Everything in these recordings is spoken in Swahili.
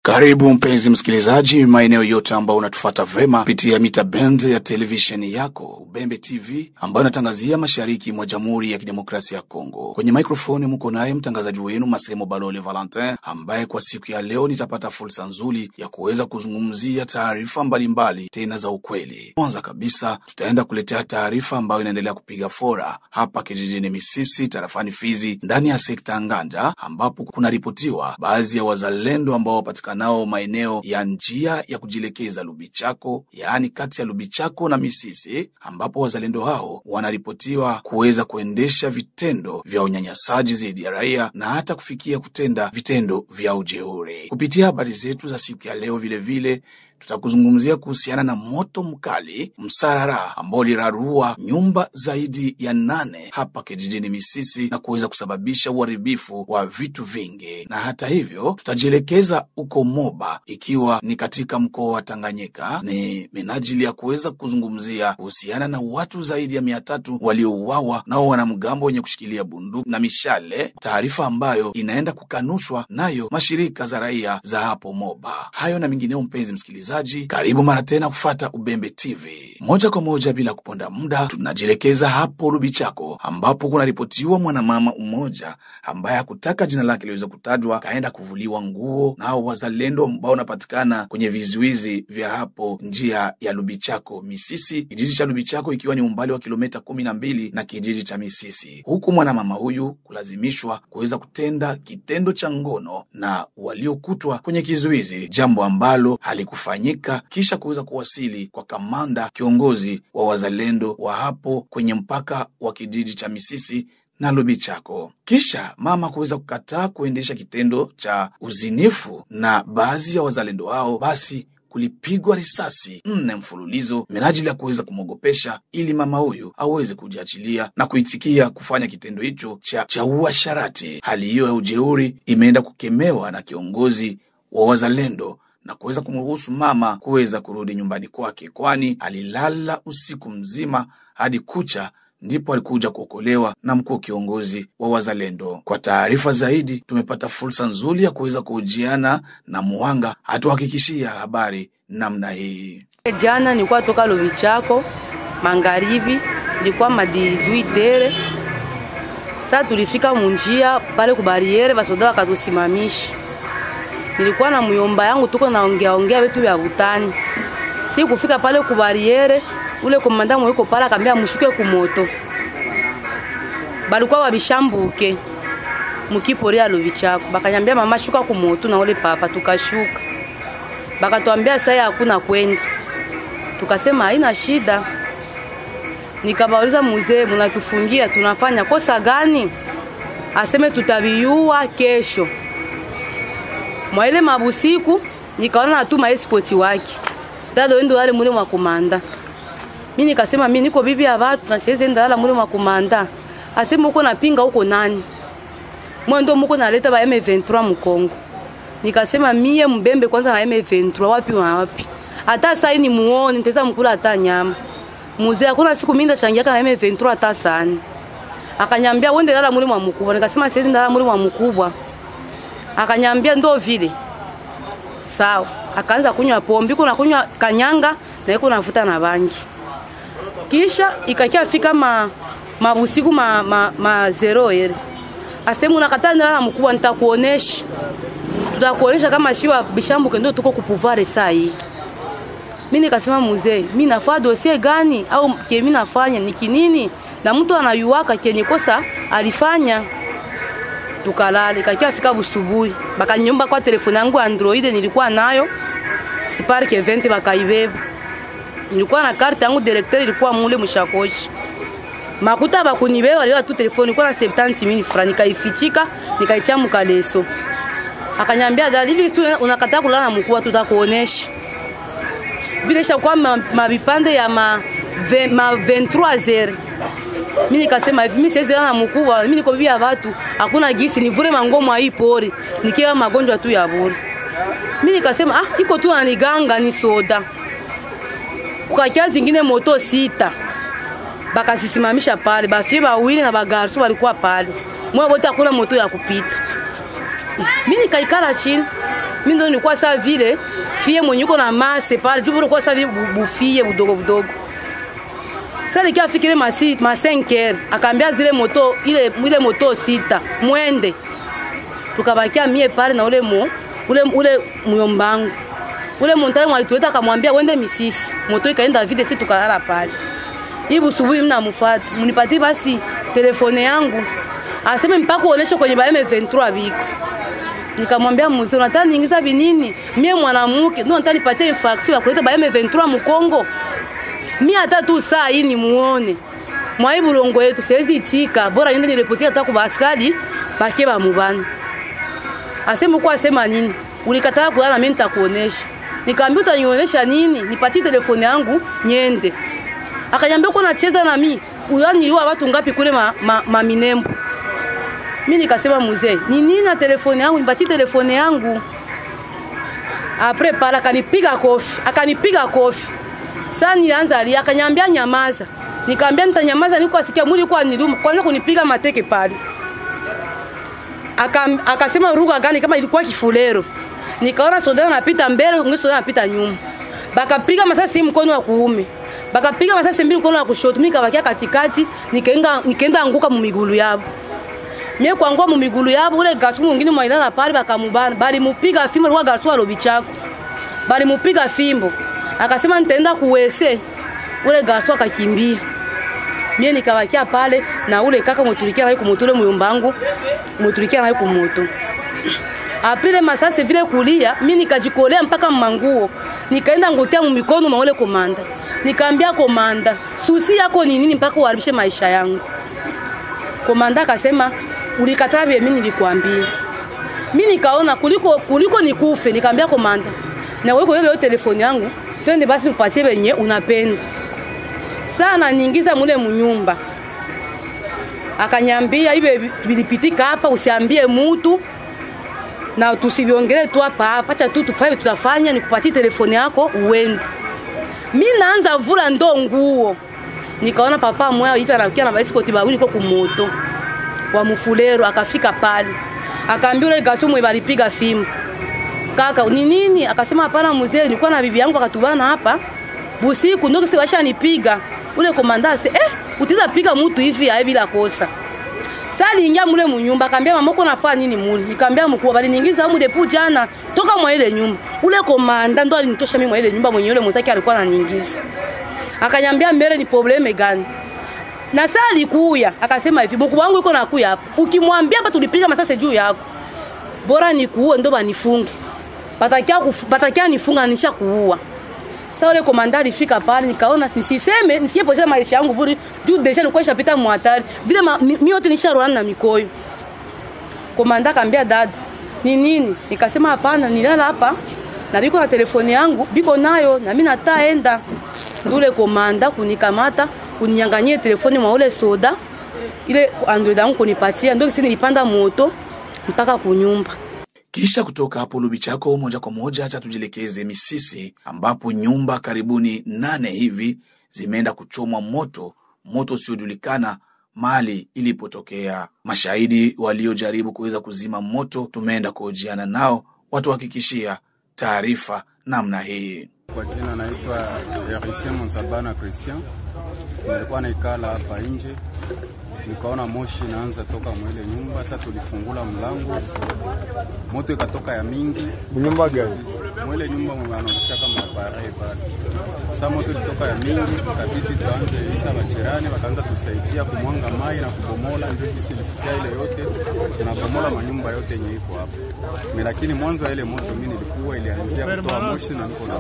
Karibu mpenzi msikilizaji maeneo yote ambao unatufuata vema kupitia mita band ya televisheni yako Ubembe TV ambayo inatangazia mashariki mwa Jamhuri ya Kidemokrasia ya Kongo. Kwenye microphone mko naye mtangazaji wenu Masemo Balole Valentin, ambaye kwa siku ya leo nitapata fursa nzuri ya kuweza kuzungumzia taarifa mbalimbali tena za ukweli. Kwanza kabisa tutaenda kuletea taarifa ambayo inaendelea kupiga fora hapa kijijini Misisi tarafani Fizi ndani ya sekta Nganja, ambapo kuna ripotiwa baadhi ya wazalendo ambao nao maeneo ya njia ya kujielekeza Lubichako, yaani kati ya Lubichako na Misisi, ambapo wazalendo hao wanaripotiwa kuweza kuendesha vitendo vya unyanyasaji dhidi ya raia na hata kufikia kutenda vitendo vya ujeuri. Kupitia habari zetu za siku ya leo vile tutakuzungumzia kuhusiana na moto mkali msarara ambao lirarua nyumba zaidi ya 8 hapa kijijini Misisi na kuweza kusababisha uharibifu wa vitu vingi. Na hata hivyo tutajielekeza uko Moba, ikiwa ni katika mkoa wa Tanganyika, ni minajili ya kuweza kuzungumzia kuhusiana na watu zaidi ya 300 waliouawa nao wanamgambo wenye kushikilia bunduki na mishale, taarifa ambayo inaenda kukanushwa nayo mashirika za raia za hapo Moba. Hayo na mengineo mpenzi msikilizaji, karibu mara tena kufuata Ubembe TV. Moja kwa moja bila kuponda muda tunajielekeza hapo Lubichako, ambapo kuna ripotiwa mwanamama mmoja ambaye hakutaka jina lake liweze kutajwa kaenda kuvuliwa nguo na wazalendo ambao wanapatikana kwenye vizuizi vya hapo njia ya Lubichako Misisi, kijiji cha Lubichako ikiwa ni umbali wa kilomita 12 na kijiji cha Misisi. Huku mwanamama huyu kulazimishwa kuweza kutenda kitendo cha ngono na waliokutwa kwenye kizuizi, jambo ambalo halikufanyika, kisha kuweza kuwasili kwa kamanda kiongozi wa wazalendo wa hapo kwenye mpaka wa kijiji cha Misisi na Lubichako. Kisha mama kuweza kukataa kuendesha kitendo cha uzinifu na baadhi ya wazalendo hao, basi kulipigwa risasi 4 mfululizo minajili ya kuweza kumogopesha ili mama huyu aweze kujiachilia na kuitikia kufanya kitendo hicho cha uasharati. Hali hiyo ya ujeuri imeenda kukemewa na kiongozi wa wazalendo na kuweza kumruhusu mama kuweza kurudi nyumbani kwake, kwani alilala usiku mzima hadi kucha, ndipo alikuja kuokolewa na mkuu kiongozi wa wazalendo. Kwa taarifa zaidi tumepata fursa nzuri ya kuweza kuhojiana na muhanga atuhakikishia habari namna hii. Jana nilikuwa toka Lubichako magharibi, nilikuwa ma18h. Sasa tulifika munjia pale ku bariere, basoda wakatusimamisha. Nilikuwa na muyomba yangu tuko naongea vitu vya butani. Si kufika pale ku bariere, ule komanda mweko pala akambia mushuke ku moto. Balikuwa babishambuke mukipori ya Lubichako. Bakanyambia mama shuka ku moto na ule papa, tukashuka. Bakatuambia sasa hakuna kwenda. Tukasema haina shida. Nikabauliza mzee, mnatufungia tunafanya kosa gani? Aseme tutabiyua kesho. Mwaile mabusiku nikaona natuma escort wake. Dado ndo wale mule mwa komanda. Mimi nikasema mimi niko bibi ya watu na siwezi enda mule mwa komanda. Asema uko napinga uko nani? Mwendo mko naleta ba M23 mkongo. Nikasema mie mbembe kwanza na M23 wapi wapi? Hata sasa ni muone nitaweza mkula hata nyama. Mzee hakuna siku minda changiaka na M23 hata sana. Akanyambia wende lala mule mwa mkubwa. Nikasema siwezi ndala mule mwa mkubwa. Akanyambia ndo vile. Sawa. Akaanza kunywa pombe, kuna kunywa kanyanga na yuko navuta na bangi. Kisha ikakia fika mabusiku 0h. Asema unakataa ndala mkubwa, nitakuonesha. Tutakuonesha kama shiwa bishambuke ndio tuko kupuvare saa hii. Mimi nikasema mzee, mimi nafaa dossier gani au mimi nafanya niki nini? Na mtu anayuaka kenye kosa alifanya. Tukalala, ikakia fika busubuhi. Bakanyomba kwa telefoni yangu Android nilikuwa nayo. Spark event bakaibeba. Nilikuwa na carte yangu directeur ilikuwa mule mshakoshi. Makuta bakunibeba leo tu telefoni ilikuwa na 70,000 francs, nikaifichika, nikaitia mkaleso. Akanyambia dali hivi unakataa kulala mkubwa tutakuonesha. Vile shakuwa mabipande ya 23h. Mimi nikasema hivi mimi siwezi na mkubwa, mimi niko vya watu, hakuna gisi nivure mangomo hii pori, nikiwa magonjwa tu ya bure. Mimi nikasema iko tu aniganga ni soda. Kukakia zingine moto 6. Bakazisimamisha pale, bafie bawili na bagarsu walikuwa pale. Mwe wote hakuna moto ya kupita. Mimi nikaikala chini. Mimi ndo nilikuwa saa vile fie mwenye uko na mase pale juu kwa saa vile bufie budogo. Sasa nikia fikire ma 5h akaambia zile moto ile moto 6 mwende. Tukabakia mie pale na ule muyombangu. Ule montale mwalituleta akamwambia wende Misisi. Moto ikaenda vide sisi tukalala pale. Hivi subuhi mimi namfuata. Mnipatie basi telefone yangu. Aseme mpaka uoneshe kwenye ba M23 biko. Nikamwambia mzee unataka niingiza binini? Mie mwanamke ndio nataka nipatie infaction ya kuleta ba M23 Mkongo. Mimi hata tu saa hii ni muone. Mwaibu longo yetu siwezi itika. Bora niende nirepotia hata kwa askari bake ba mubani. Aseme kwa asema nini? Ulikataa kulala mimi nitakuonesha. Nikamwambia utanionyesha nini? Nipatie telefone yangu niende. Akaniambia uko unacheza na mimi. Unaniua watu ngapi kule Minembo? Mimi nikasema mzee, ni nini na telefone yangu? Nipatie telefone yangu. Après pala akanipiga kofi. Sasa nianza alia akaniambia nyamaza. Nikamwambia nitanyamaza niko asikia mwili kwa niluma. Kwanza kunipiga mateke pale. Akasema ruga gani kama ilikuwa Kifulero. Nikaona soda anapita mbele, mwingine soda anapita nyuma. Bakapiga masasi mkono wa kuume. Bakapiga masasi mbili mkono wa kushoto. Mimi nikabakia katikati, nikaenda anguka mumigulu yabo. Mimi kuangua mumigulu yabo ule gasu mwingine mwailala pale bakamubana. Bali mupiga fimbo kwa gasu alobichako. Bali mupiga fimbo. Akasema nitaenda kuwese. Ule gasu akakimbia. Mimi nikabakia pale na ule kaka mutulikia naye kumutule muyombangu. Mutulikia naye kumoto. Apile masasi vile kulia, mimi nikajikolea mpaka manguo. Nikaenda ngotea mumikono maole komanda. Nikaambia komanda, susi yako ni nini mpaka uharibishe maisha yangu? Komanda akasema, ulikataa vile mimi nilikwambia. Mimi nikaona kuliko nikufe, nikaambia komanda, na wewe kwa hiyo telefoni yangu, twende basi nipatie benye unapenda. Sana niingiza mule munyumba. Akanyambia ibe bilipitika hapa usiambie mtu. Na tusiviongele tu hapa, acha tu tufanye tutafanya nikupatie telefoni yako uende. Mimi naanza vula ndo nguo. Nikaona papa mwao hivi anakia na baisiko tibawili kwa kumoto. Wa Mufulero akafika pale. Akaambia ule gasu mwe balipiga fimbo. Kaka ni nini? Akasema hapana mzee nilikuwa na bibi yangu akatubana hapa. Busiku ndio kisha nipiga. Ule komanda utiza piga mtu hivi aye bila kosa. Sali ingia mule munyumba akaambia mama uko nafanya nini mule? Nikamwambia mkuu bali niingiza huko depu jana toka mwa ile nyumba. Ule komanda ndo alinitosha mimi mwa ile nyumba mwenye yule mzaki alikuwa ananiingiza. Akanyambia mbele ni probleme gani? Na sali kuya akasema hivi mkuu wangu yuko nakuya hapa. Ukimwambia hapa tulipiga masase juu yako. Bora nikuue ndo banifunge. Batakia nifunga nisha kuua. Sasa ule komanda alifika pale nikaona nisiseme nisiyepoteza maisha yangu buri juu deja nilikuwa nishapita muhatari vile mimi yote nisharuana na mikoyo. Komanda akaambia dada ni nini? Nikasema hapana nilala hapa na biko na telefoni yangu biko nayo na mimi nataenda. Ule komanda kunikamata kuninyanganyia telefoni mwa ule soda ile Android yangu kunipatia ndio sisi nilipanda moto mpaka kunyumba. Kisha kutoka hapo Lubichako moja kwa moja acha tujielekeze Misisi ambapo nyumba karibuni 8 hivi zimeenda kuchomwa moto usiojulikana mali ilipotokea. Mashahidi waliojaribu kuweza kuzima moto tumeenda kuhojiana nao watuhakikishia taarifa namna hii. Kwa jina naitwa Heritier Monsabana Christian. Nilikuwa naikala hapa nje. Nikaona moshi inaanza toka mwele nyumba, sasa tulifungula mlango. Moto ikatoka ya mingi. Nyumba gani? Mwele nyumba mwananisha kama pare pale. Sasa moto ilitoka ya mingi, tukabidi tuanze ita majirani wakaanza tusaidia kumwanga mai na kubomola ndio kisi ilifikia ile yote. Tunabomola manyumba yote yenye iko hapa. Lakini mwanzo ile moto mimi nilikuwa ilianzia kutoa moshi na niko na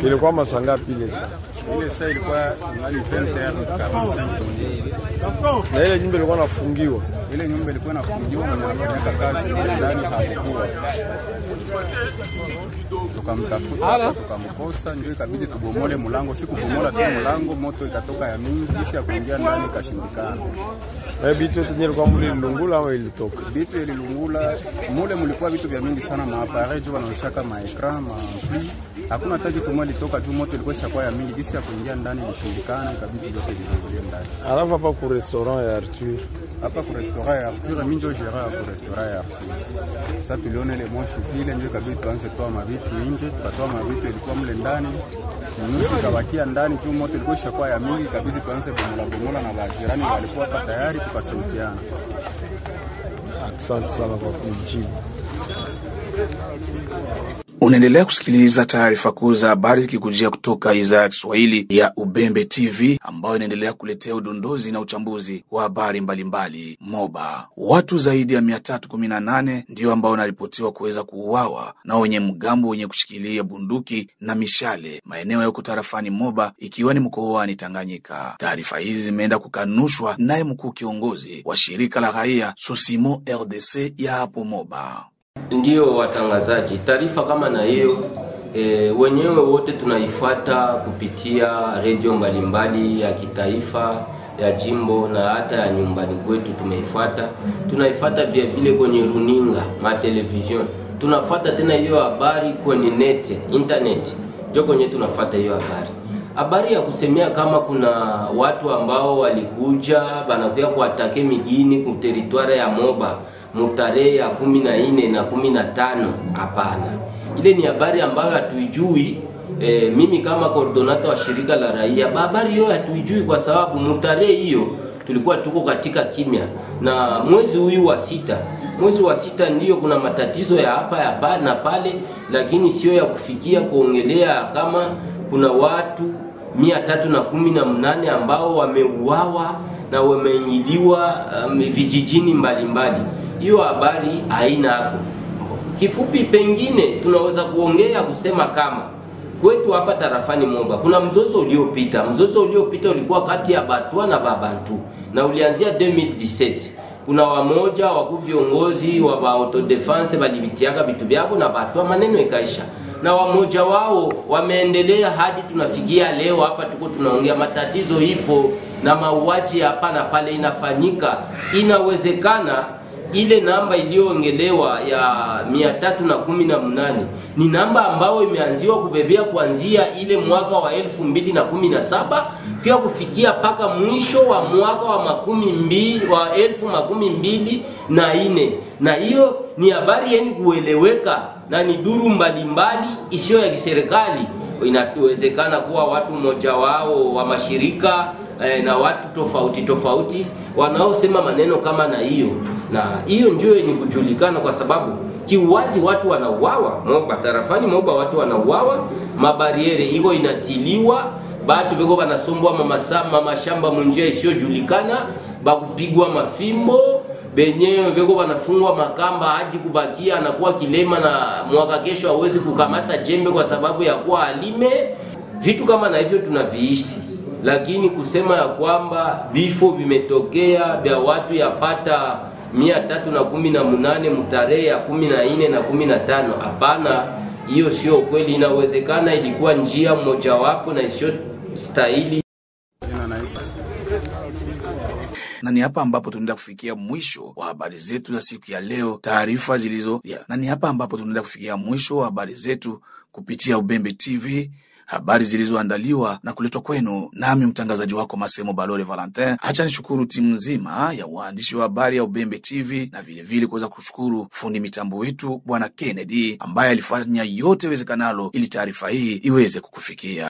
ilikuwa masaa ngapi ile saa? Ile saa ilikuwa ngali 20h45. Na ile nyumba ilikuwa nafungiwa. Ile nyumba ilikuwa inafungiwa na anafanya kazi ndani hakuwa. Tukamtafuta tukamkosa ndio ikabidi tubomole mlango, si kubomola tu mlango, moto ikatoka ya mingi kisi ya kuingia ndani ikashindikana. Bitu tenyewe kwa muli lungula au ilitoka? Bitu ililungula, mule mlikuwa vitu vya mingi sana, maappareil juu wanaonyesha kama ekran, maampli. Hakuna hata kitu moja ilitoka juu moto ilikuwa ishakuwa ya mingi kisi ya kuingia ndani ilishindikana, ikabidi yote ilungulie ndani. Alafu hapa ku restaurant ya Arthur hapa ku restaurant ya Arthur, mimi ndio gérant ya restaurant ya Arthur. Sasa tuliona ile moshi vile ndio kabisa tuanze toa mavitu nje, tukatoa mavitu ilikuwa mle ndani. Nusu kabakia ndani juu moto ilikuwa ishakuwa ya mingi kabisa tuanze bomola na majirani walikuwa hapa tayari tukasaidiana. Asante sana kwa kujibu. Unaendelea kusikiliza taarifa kuu za habari zikikujia kutoka idhaa ya Kiswahili ya Ubembe TV, ambayo inaendelea kuletea udondozi na uchambuzi wa habari mbalimbali. Moba, watu zaidi ya 318 ndio ambao wanaripotiwa kuweza kuuawa na wenye mgambo wenye kushikilia bunduki na mishale maeneo ya kutarafani Moba, ikiwa ni mkoani Tanganyika. Taarifa hizi zimeenda kukanushwa naye mkuu kiongozi wa shirika la raia Sosimo RDC ya hapo Moba. Ndio watangazaji, taarifa kama na hiyo wenyewe wote tunaifuata kupitia redio mbalimbali ya kitaifa, ya jimbo na hata ya nyumbani kwetu tumeifuata. Tunaifuata vile vile kwenye runinga, television. Tunafuata tena hiyo habari kwenye internet. Ndio kwenye tunafuata hiyo habari. Habari ya kusemea kama kuna watu ambao walikuja banakuja kuatake migini ku territoire ya Moba mutarehe ya 14 na 15, hapana. Ile ni habari ambayo hatuijui. Mimi kama coordinator wa shirika la raia, habari hiyo hatuijui kwa sababu mutarehe hiyo tulikuwa tuko katika kimya, na mwezi huyu wa sita ndio kuna matatizo ya hapa na pale, lakini sio ya kufikia kuongelea kama kuna watu 318 ambao wameuawa na wamenyiliwa vijijini mbalimbali. Hiyo habari haina hapo. Kifupi pengine tunaweza kuongea kusema kama kwetu hapa tarafani Moba kuna mzozo uliopita. Mzozo uliopita ulikuwa kati ya Batwa na Babantu na ulianzia 2017. Kuna wamoja wa viongozi wa autodefense walibitiaga vitu vyao na Batwa, maneno ikaisha. Na wamoja wao wameendelea hadi tunafikia leo hapa tuko tunaongea. Matatizo ipo na mauaji hapa na pale inafanyika. Inawezekana ile namba iliyoongelewa ya 318 ni namba ambayo imeanziwa kubebea kuanzia ile mwaka wa 2017 pia kufikia paka mwisho wa mwaka wa 2024, na hiyo ni habari yenye kueleweka na ni duru mbalimbali isiyo ya kiserikali. Inawezekana kuwa watu mmoja wao wa mashirika na watu tofauti wanaosema maneno kama na hiyo, na hiyo ndio ni kujulikana kwa sababu kiwazi watu wanauawa Moba, tarafani Moba watu wanauawa, mabariere iko inatiliwa, batu beko banasombwa mama shamba munjia isiyojulikana, bakupigwa mafimbo, benyewe beko banafungwa makamba hadi kubakia anakuwa kilema na mwaka kesho hawezi kukamata jembe kwa sababu ya kuwa alime. Vitu kama na hivyo tunaviishi. Lakini kusema ya kwamba vifo vimetokea vya watu yapata 318 mtarehe ya 14 na 15, hapana, hiyo sio kweli. Inawezekana ilikuwa njia mmoja wapo na isio stahili. Na ni hapa ambapo tunaenda kufikia mwisho wa habari zetu za siku ya leo, habari zetu kupitia Ubembe TV, habari zilizoandaliwa na kuletwa kwenu nami mtangazaji wako Masemo Balole Valentin. Acha nishukuru timu nzima ya waandishi wa habari ya Ubembe TV na vile vile kuweza kushukuru fundi mitambo wetu Bwana Kennedy ambaye alifanya yote wezekanalo ili taarifa hii iweze kukufikia.